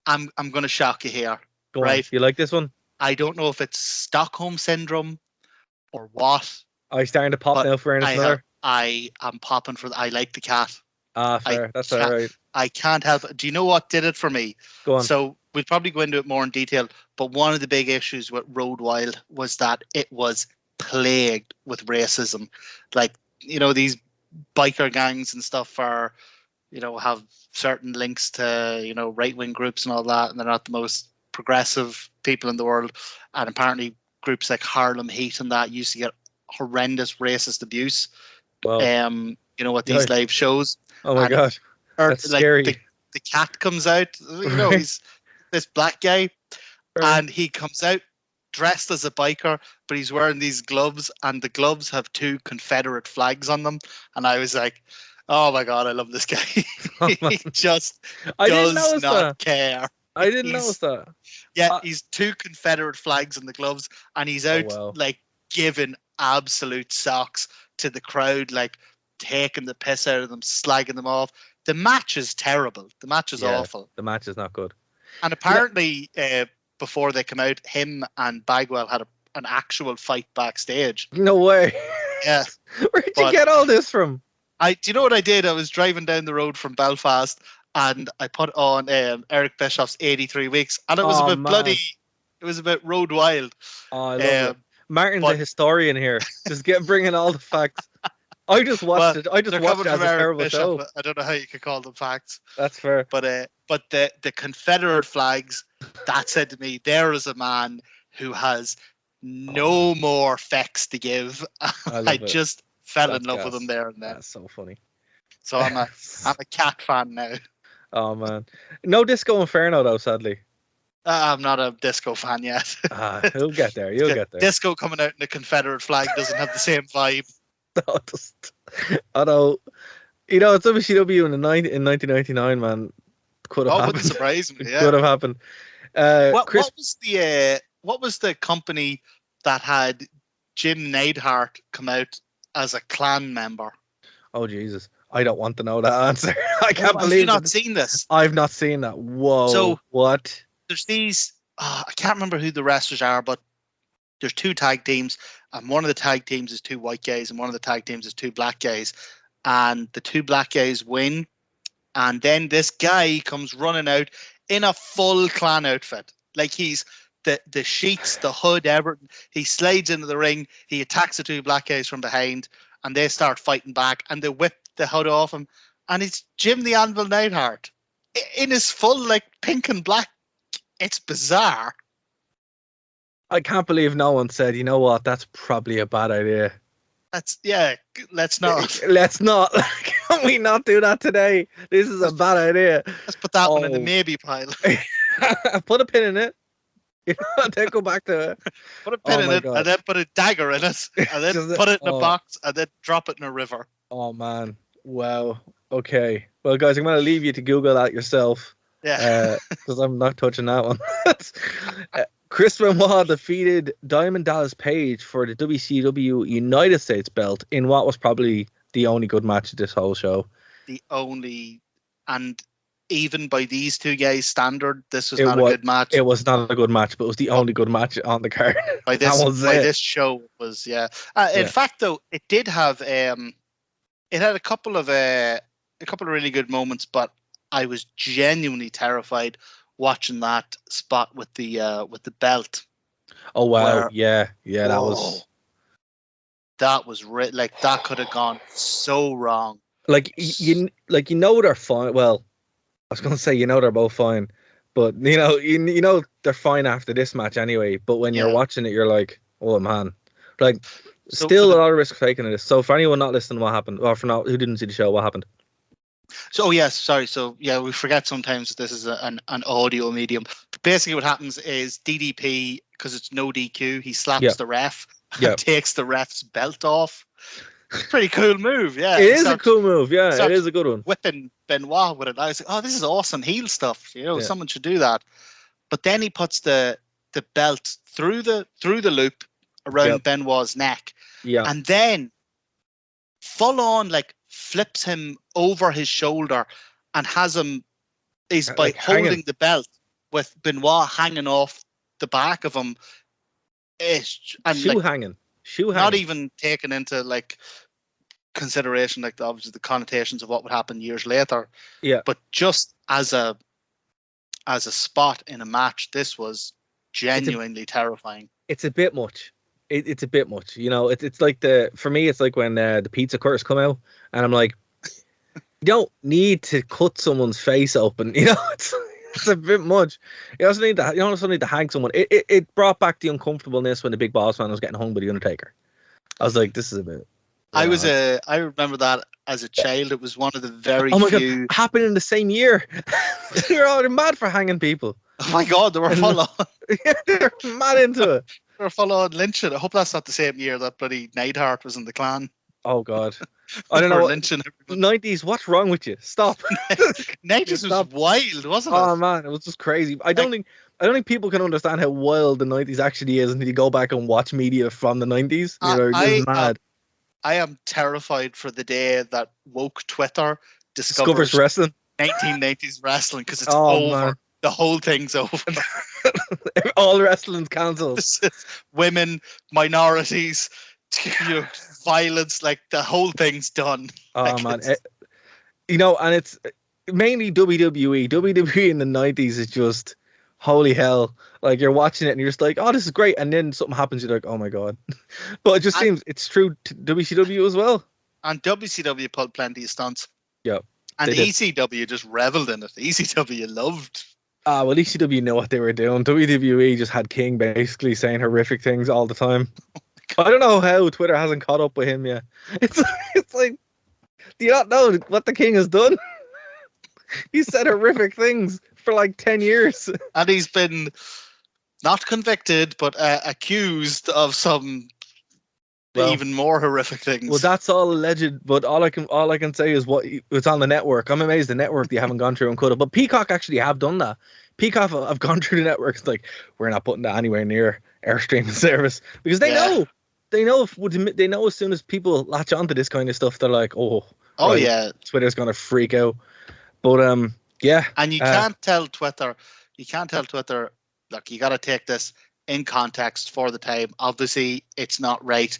I'm going to shock you here. Go right? on. You like this one? I don't know if it's Stockholm Syndrome or what. Are you starting to pop now for Ernest Miller? I am popping for... I like the cat. Ah, fair. That's all right. I can't help it. Do you know what did it for me? Go on. So we'll probably go into it more in detail, but one of the big issues with Road Wild was that it was plagued with racism. Like, you know, these biker gangs and stuff are, you know, have certain links to, you know, right-wing groups and all that, and they're not the most progressive people in the world. And apparently groups like Harlem Heat and that used to get horrendous racist abuse. Wow. You know, what these live shows. Oh my God. That's like scary. The cat comes out, you know, he's this black guy, and he comes out dressed as a biker, but he's wearing these gloves, and the gloves have 2 Confederate flags on them. And I was like, oh my God, I love this guy. He just does not care. I didn't notice that. Yeah, he's 2 Confederate flags in the gloves, and he's out like giving absolute socks to the crowd, like taking the piss out of them, slagging them off. The match is terrible. The match is awful. The match is not good. And apparently, before they come out, him and Bagwell had an actual fight backstage. No way. Yeah. Where'd you get all this from? Do you know what I did? I was driving down the road from Belfast, and I put on Eric Bischoff's 83 Weeks, and it was a bit bloody. It was a bit Road Wild. Oh, I love it. Martin's a historian here, just bringing all the facts. I just watched it. I just watched it as a terrible show. I don't know how you could call them facts. That's fair. But the Confederate flags, that said to me, there is a man who has no more facts to give. I just fell in love with him there and then. That's so funny. So I'm a cat fan now. Oh man, no Disco Inferno though, sadly. I'm not a disco fan yet. You'll get there. You'll get there. Disco coming out in a Confederate flag doesn't have the same vibe. No, it doesn't. Although, you know, it's WCW in 1999, man. Could have happened. Wouldn't surprise me. Yeah. Could have happened. What was the company that had Jim Neidhart come out as a Klan member? Oh Jesus, I don't want to know that answer. I can't believe. Have you not seen this? I've not seen that. Whoa. So what? There's these. I can't remember who the wrestlers are, but there's 2 tag teams, and one of the tag teams is 2 white guys, and one of the tag teams is 2 black guys, and the 2 black guys win, and then this guy comes running out in a full Klan outfit, like he's the sheets, the hood, everything. He slides into the ring, he attacks the 2 black guys from behind, and they start fighting back, and they whip the hood off him, and it's Jim the Anvil Neidhart in his full like pink and black. It's bizarre. I can't believe no one said, you know what, that's probably a bad idea. Let's not. Let's not. Can we not do that today? This is a bad idea. Let's put that one in the maybe pile. Put a pin in it. Then go back to it. Put a pin in it, and then put a dagger in it, and then put it in a box, and then drop it in a river. Oh, man. Wow. Okay. Well, guys, I'm going to leave you to Google that yourself. Yeah. Because I'm not touching that one. Chris Benoit defeated Diamond Dallas Page for the WCW United States belt in what was probably the only good match of this whole show. And even by these 2 guys' standard, this was not a good match. It was not a good match, but it was the only good match on the card. This show was, yeah. In fact, though, it did have it had a couple of really good moments, but I was genuinely terrified watching that spot with the belt. Oh wow! Yeah, that was like that could have gone so wrong. Like you know they're fine. Well, I was gonna say they're both fine, but you know they're fine after this match anyway. But when you're watching it, you're like, oh man, like still a lot of risk taken in this. So for anyone not listening, what happened? Or for who didn't see the show, what happened? So yes, sorry. So yeah, we forget sometimes that this is an audio medium. Basically, what happens is DDP, because it's no DQ, he slaps the ref and takes the ref's belt off. Pretty cool move, yeah. It is a cool move, yeah. It is a good one. Whipping Benoit with it. I was like, oh, this is awesome heel stuff. Someone should do that. But then he puts the belt through the loop around Benoit's neck. Yeah. And then full on like flips him over his shoulder and has him by holding the belt with Benoit hanging off the back of him. Shoe hanging. Not even taken into like consideration, like obviously the connotations of what would happen years later. Yeah. But just as a spot in a match, this was genuinely terrifying. It's a bit much. It's a bit much. It's like for me, it's like when the pizza cutters come out, and I'm like, you don't need to cut someone's face open. It's a bit much. You also need to hang someone. It brought back the uncomfortableness when the Big Boss Man was getting hung by the Undertaker. I was like, this is a bit. I remember that as a child. It was one of the very few. God, happened in the same year. They're all mad for hanging people. Oh my God, they were full on. Yeah, they're mad into it. They were full on lynching. I hope that's not the same year that bloody Neidhart was in the clan. Oh God, I don't know. Lynching 90s. What's wrong with you? Stop. 90s was wild, wasn't it? Oh man, it was just crazy. I don't think people can understand how wild the 90s actually is until you go back and watch media from the 90s. It's mad. I am terrified for the day that woke Twitter discovers wrestling, 1990s wrestling, because it's over. Man. The whole thing's over. All wrestling's cancelled. Women, minorities, violence, like the whole thing's done. Oh man, and it's mainly WWE. WWE in the 90s is just holy hell. Like you're watching it and you're just like, oh, this is great, and then something happens, you're like, oh my God. But it just seems it's true to WCW as well. And WCW pulled plenty of stunts. Yeah. And ECW just reveled in it. ECW loved. Well, ECW knew what they were doing. WWE just had King basically saying horrific things all the time. I don't know how Twitter hasn't caught up with him yet. It's like, do you not know what the King has done? He said horrific things for like 10 years. And he's been not convicted, but accused of some even more horrific things. Well, that's all alleged, but all I can say is it's on the network. I'm amazed the network they haven't gone through and cut it. But Peacock actually have done that. Peacock have gone through the network. It's like, we're not putting that anywhere near our streaming service, because they know. They know as soon as people latch onto this kind of stuff, they're like, yeah, Twitter's gonna freak out. But yeah. And you can't tell Twitter. Look, you got to take this in context for the time. Obviously, it's not right,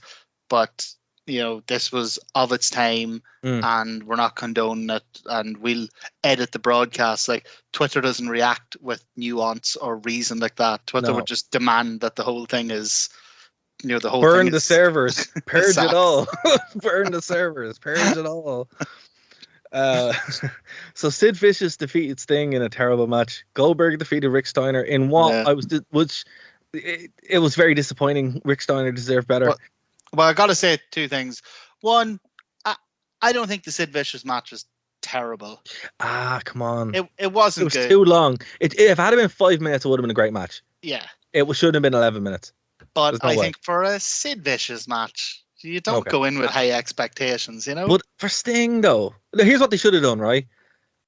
but this was of its time, and we're not condoning it, and we'll edit the broadcast. Like, Twitter doesn't react with nuance or reason like that. Twitter would just demand that the whole thing is, the whole burn thing the servers, purge it all, burn the servers, purge it all. So Sid Vicious defeated Sting in a terrible match. Goldberg defeated Rick Steiner in it was very disappointing. Rick Steiner deserved better. Well, I got to say two things. One, I don't think the Sid Vicious match was terrible. Come on. It wasn't. It was good. too long. If it had been 5 minutes, it would have been a great match. Yeah. It should have been 11 minutes. But I think for a Sid Vicious match, you don't go in with high expectations, But for Sting, though, here's what they should have done, right?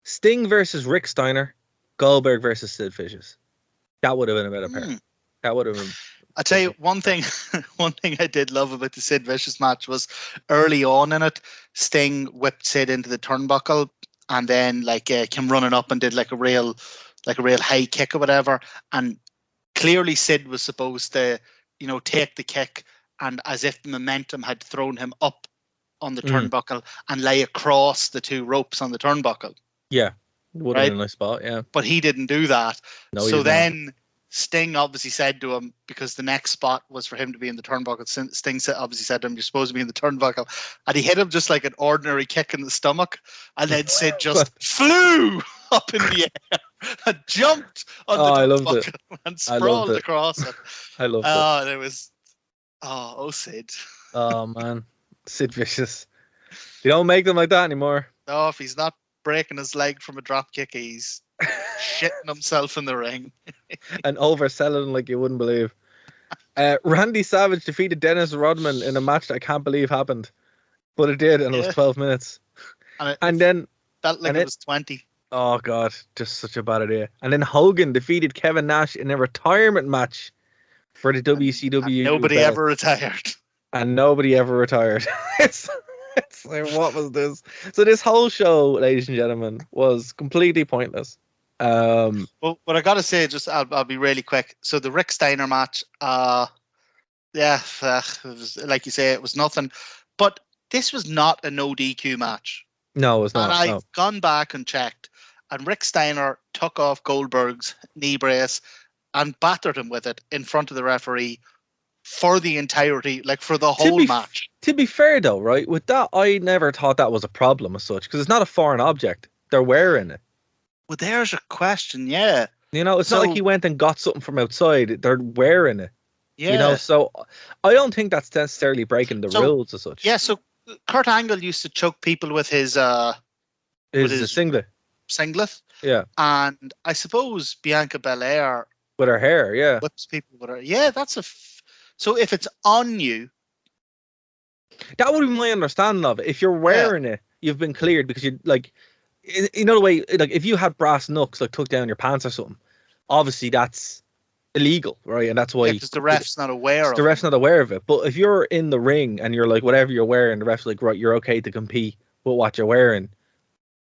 Sting versus Rick Steiner, Goldberg versus Sid Vicious. That would have been a better pair. That would have been. I tell you one thing I did love about the Sid Vicious match was early on in it, Sting whipped Sid into the turnbuckle, and then came running up and did like a real high kick or whatever. And clearly Sid was supposed to, take the kick, and as if the momentum had thrown him up on the turnbuckle and lay across the two ropes on the turnbuckle. Yeah, would have been a nice spot. Yeah, but he didn't do that. No, so then Sting obviously said to him, because the next spot was for him to be in the turnbuckle, Sting obviously said to him, "You're supposed to be in the turnbuckle," and he hit him just like an ordinary kick in the stomach, and then Sid just flew up in the air and jumped on the turnbuckle and sprawled across it. I loved it. And it was, Sid. Oh man, Sid Vicious. You don't make them like that anymore. No, if he's not breaking his leg from a drop kick, he's shitting himself in the ring. And overselling like you wouldn't believe. Randy Savage defeated Dennis Rodman in a match that I can't believe happened. but it did, and it was 12 minutes. And then felt like it was 20. Oh God, just such a bad idea. And then Hogan defeated Kevin Nash in a retirement match for the WCW. And nobody ever retired. And nobody ever retired. It's like, what was this? So this whole show, ladies and gentlemen, was completely pointless. Well, what I gotta say, I'll be really quick. So the Rick Steiner match, it was, like you say, it was nothing. But this was not a no DQ match. No, it was not. And I've gone back and checked, and Rick Steiner took off Goldberg's knee brace and battered him with it in front of the referee for the entirety, like for the whole match. To be fair, though, right, with that, I never thought that was a problem as such, because it's not a foreign object. They're wearing it. Well, there's a question, yeah. You know, it's not like he went and got something from outside. They're wearing it. Yeah. You know, so I don't think that's necessarily breaking the rules as such. Yeah, so Kurt Angle used to choke people with his singlet. Singlet. Yeah. And I suppose Bianca Belair with her hair, yeah. Whips people with her. Yeah, that's so if it's on you. That would be my understanding of it. If you're wearing it, you've been cleared because you like, you know the way, like if you had brass knucks like tucked down your pants or something, obviously that's illegal, right? And that's why because the ref's not aware of it. The ref's not aware of it. But if you're in the ring and you're like, whatever you're wearing, the ref's like, right, you're okay to compete with what you're wearing,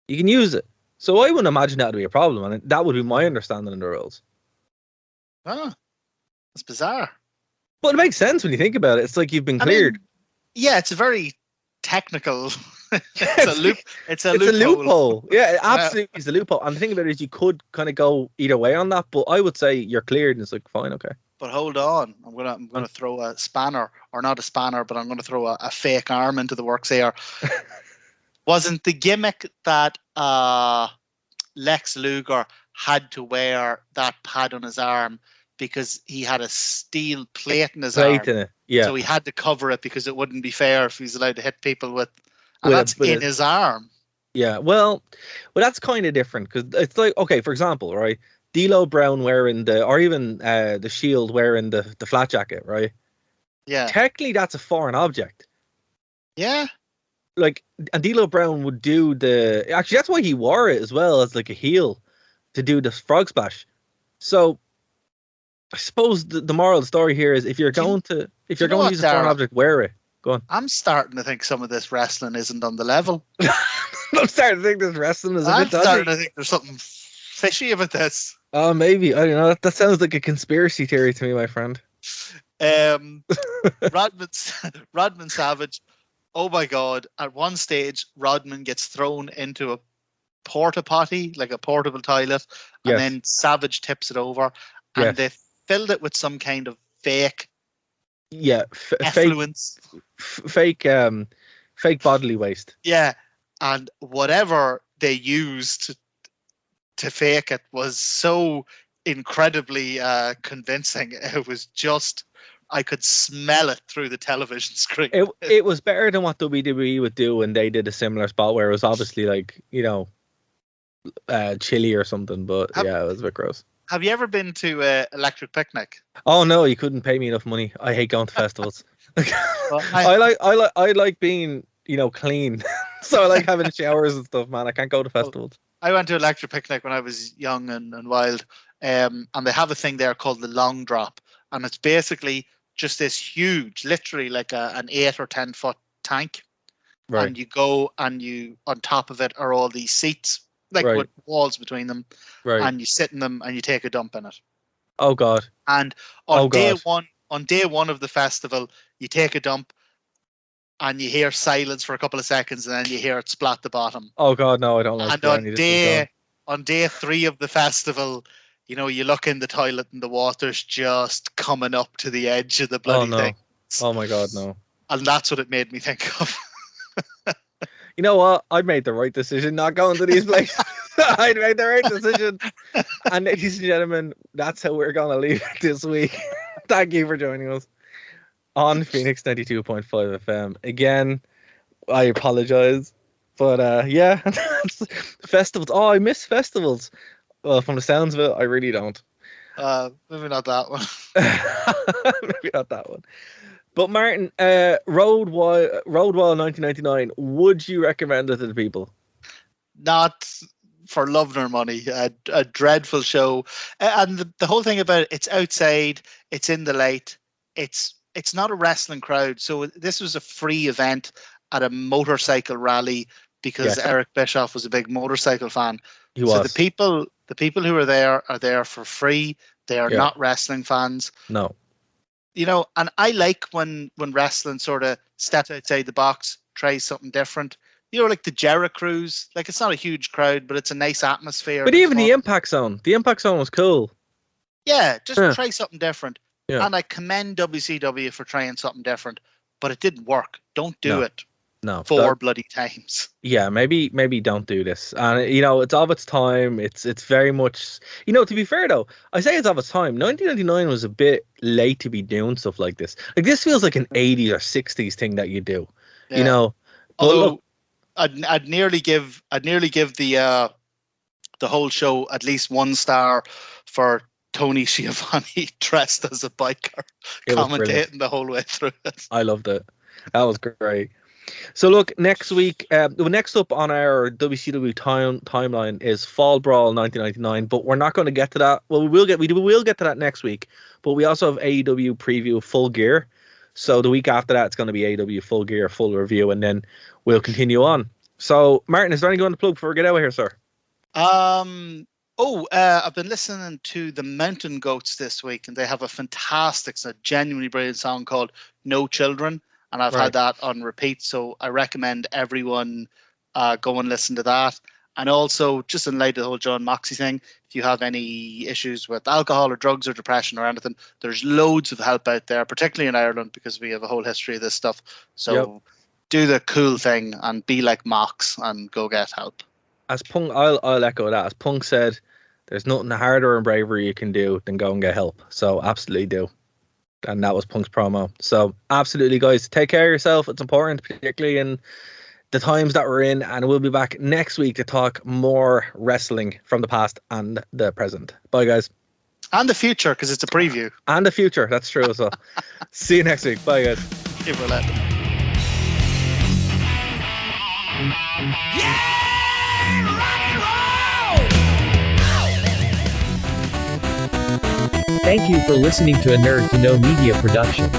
you can use it. So I wouldn't imagine that would be a problem, and that would be my understanding of the rules. Oh, that's bizarre. But it makes sense when you think about it. It's like you've been cleared. I mean, yeah, it's a very technical. It's a loophole. Yeah, it absolutely is a loophole. And the thing about it is, you could kind of go either way on that. But I would say you're cleared, and it's like fine, okay. But hold on, I'm gonna throw a spanner, or not a spanner, but I'm gonna throw a fake arm into the works here. Wasn't the gimmick that Lex Luger had to wear that pad on his arm because he had a steel plate in his arm? In it. Yeah. So he had to cover it because it wouldn't be fair if he's allowed to hit people with, and that's in his arm. Yeah, well, that's kind of different because it's like, okay, for example, right, D'Lo Brown wearing or even the Shield wearing the flat jacket, right? Yeah. Technically, that's a foreign object. Yeah. Like, and D'Lo Brown would do actually, that's why he wore it as well as like a heel to do the frog splash. So I suppose the moral of the story here is if you're going to use a foreign object, wear it. Go on. I'm starting to think some of this wrestling isn't on the level. I'm starting to think this wrestling is a bit dodgy. I'm starting to think there's something fishy about this. Oh, maybe. I don't know. That sounds like a conspiracy theory to me, my friend. Rodman Savage. Oh my God. At one stage, Rodman gets thrown into a porta potty, like a portable toilet, and then Savage tips it over, and they filled it with some kind of fake effluence. Fake bodily waste. Yeah. And whatever they used to fake it was so incredibly convincing. It was just, I could smell it through the television screen. It was better than what WWE would do when they did a similar spot where it was obviously like, you know, chili or something, but it was a bit gross. Have you ever been to Electric Picnic? Oh no, you couldn't pay me enough money. I hate going to festivals. Well, I like being, you know, clean. So I like having showers and stuff, man. I can't go to festivals. I went to Electric Picnic when I was young and wild, and they have a thing there called the Long Drop, and it's basically just this huge, literally like an 8 or 10 foot tank, right? And you go and on top of it are all these seats, like with walls between them, right? And you sit in them and you take a dump in it. Oh God! And on day one of the festival, you take a dump. And you hear silence for a couple of seconds, and then you hear it splat the bottom. Oh God, no, I don't like. And on day 3 of the festival, you know, you look in the toilet and the water's just coming up to the edge of the bloody thing. Oh my God, no. And that's what it made me think of. You know what? I made the right decision not going to these places. I made the right decision. And ladies and gentlemen, that's how we're going to leave it this week. Thank you for joining us on Phoenix 92.5 FM. Again, I apologize. But festivals. Oh, I miss festivals. Well, from the sounds of it, I really don't. Maybe not that one. Maybe not that one. But Martin, Road Wild 1999, would you recommend it to the people? Not for love nor money. A dreadful show. And the whole thing about it, it's outside, it's in the light, it's not a wrestling crowd. So this was a free event at a motorcycle rally because Eric Bischoff was a big motorcycle fan. He was. So the people who are there for free. They are not wrestling fans. No. And I like when wrestling sort of steps outside the box, tries something different. Like the Jericho Cruise, like it's not a huge crowd, but it's a nice atmosphere. But even the Impact Zone was cool. Yeah, just try something different. Yeah. And I commend WCW for trying something different, but it didn't work. Don't do it. No. 4 bloody times. Yeah, maybe don't do this. And it's of its time. It's very much, to be fair though, I say it's of its time. 1999 was a bit late to be doing stuff like this. Like this feels like an 80s or 60s thing that you do. Yeah. Although I'd nearly give the whole show at least 1 star for Tony Schiavone dressed as a biker, commentating the whole way through it. I loved it. That was great. So look, next week, next up on our WCW timeline is Fall Brawl 1999, but we're not going to get to that. Well, we will get to that next week, but we also have AEW preview Full Gear. So the week after that, it's going to be AEW Full Gear, full review, and then we'll continue on. So Martin, is there anything you want to plug before we get out of here, sir? I've been listening to the Mountain Goats this week, and they have a fantastic, genuinely brilliant song called No Children. And I've had that on repeat, so I recommend everyone go and listen to that. And also, just in light of the whole John Moxley thing, if you have any issues with alcohol or drugs or depression or anything, there's loads of help out there, particularly in Ireland, because we have a whole history of this stuff. So do the cool thing and be like Mox and go get help. As Punk, I'll echo that. As Punk said, there's nothing harder and bravery you can do than go and get help. So absolutely do. And that was Punk's promo. So absolutely, guys, take care of yourself. It's important, particularly in the times that we're in. And we'll be back next week to talk more wrestling from the past and the present. Bye, guys. And the future, because it's a preview. And the future. That's true as well. See you next week. Bye, guys. Thank you for listening to a Nerd to Know Media production.